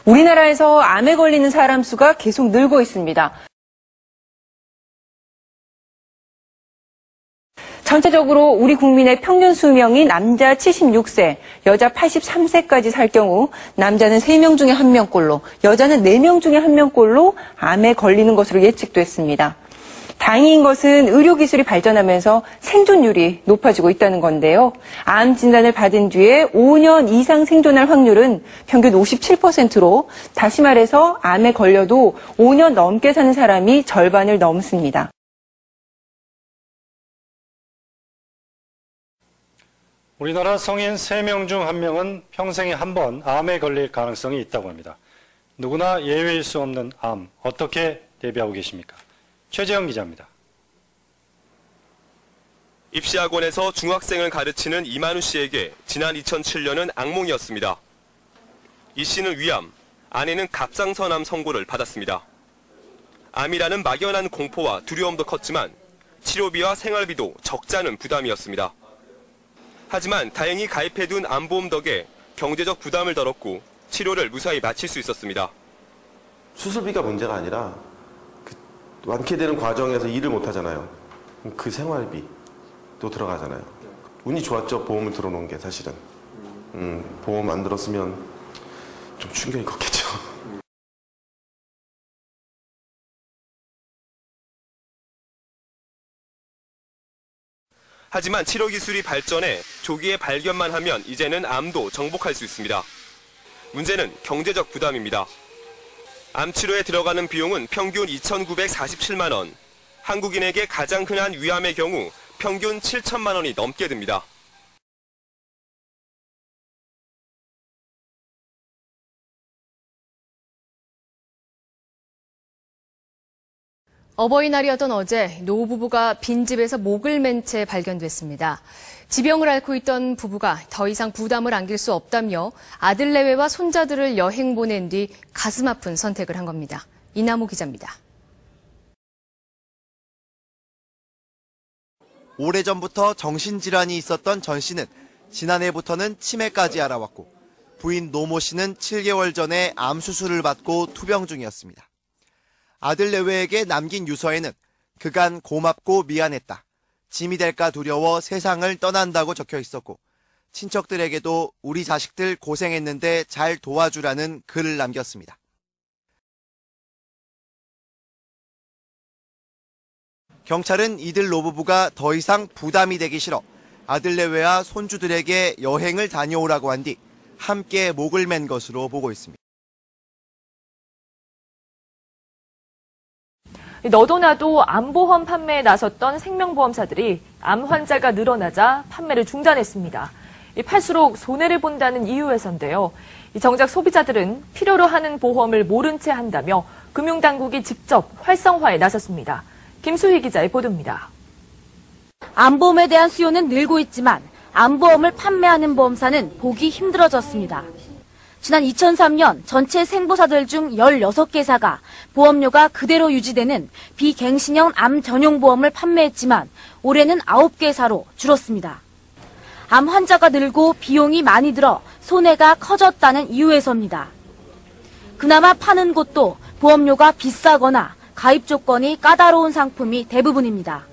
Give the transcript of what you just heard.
우리나라에서 암에 걸리는 사람 수가 계속 늘고 있습니다. 전체적으로 우리 국민의 평균 수명이 남자 76세, 여자 83세까지 살 경우 남자는 3명 중에 1명꼴로, 여자는 4명 중에 1명꼴로 암에 걸리는 것으로 예측됐습니다. 다행인 것은 의료기술이 발전하면서 생존율이 높아지고 있다는 건데요. 암 진단을 받은 뒤에 5년 이상 생존할 확률은 평균 57%로 다시 말해서 암에 걸려도 5년 넘게 사는 사람이 절반을 넘습니다. 우리나라 성인 3명 중 1명은 평생에 한 번 암에 걸릴 가능성이 있다고 합니다. 누구나 예외일 수 없는 암, 어떻게 대비하고 계십니까? 최재형 기자입니다. 입시학원에서 중학생을 가르치는 이만우 씨에게 지난 2007년은 악몽이었습니다. 이 씨는 위암, 아내는 갑상선암 선고를 받았습니다. 암이라는 막연한 공포와 두려움도 컸지만 치료비와 생활비도 적잖은 부담이었습니다. 하지만 다행히 가입해둔 암보험 덕에 경제적 부담을 덜었고 치료를 무사히 마칠 수 있었습니다. 수술비가 문제가 아니라 완쾌되는 과정에서 일을 못 하잖아요. 그 생활비도 들어가잖아요. 운이 좋았죠. 보험을 들어놓은 게 사실은. 보험 안 들었으면 좀 충격이 컸겠죠. 하지만 치료 기술이 발전해 조기에 발견만 하면 이제는 암도 정복할 수 있습니다. 문제는 경제적 부담입니다. 암 치료에 들어가는 비용은 평균 2,947만 원, 한국인에게 가장 흔한 위암의 경우 평균 7천만 원이 넘게 듭니다. 어버이날이었던 어제 노부부가 빈집에서 목을 맨 채 발견됐습니다. 지병을 앓고 있던 부부가 더 이상 부담을 안길 수 없다며 아들 내외와 손자들을 여행 보낸 뒤 가슴 아픈 선택을 한 겁니다. 이남호 기자입니다. 오래전부터 정신질환이 있었던 전 씨는 지난해부터는 치매까지 알아왔고 부인 노모 씨는 7개월 전에 암 수술을 받고 투병 중이었습니다. 아들 내외에게 남긴 유서에는 그간 고맙고 미안했다. 짐이 될까 두려워 세상을 떠난다고 적혀 있었고 친척들에게도 우리 자식들 고생했는데 잘 도와주라는 글을 남겼습니다. 경찰은 이들 노부부가 더 이상 부담이 되기 싫어 아들 내외와 손주들에게 여행을 다녀오라고 한 뒤 함께 목을 맨 것으로 보고 있습니다. 너도 나도 암보험 판매에 나섰던 생명보험사들이 암 환자가 늘어나자 판매를 중단했습니다. 팔수록 손해를 본다는 이유에서인데요. 정작 소비자들은 필요로 하는 보험을 모른 채 한다며 금융당국이 직접 활성화에 나섰습니다. 김수희 기자의 보도입니다. 암보험에 대한 수요는 늘고 있지만 암보험을 판매하는 보험사는 보기 힘들어졌습니다. 지난 2003년 전체 생보사들 중 16개사가 보험료가 그대로 유지되는 비갱신형 암 전용 보험을 판매했지만 올해는 9개사로 줄었습니다. 암 환자가 늘고 비용이 많이 들어 손해가 커졌다는 이유에서입니다. 그나마 파는 곳도 보험료가 비싸거나 가입 조건이 까다로운 상품이 대부분입니다.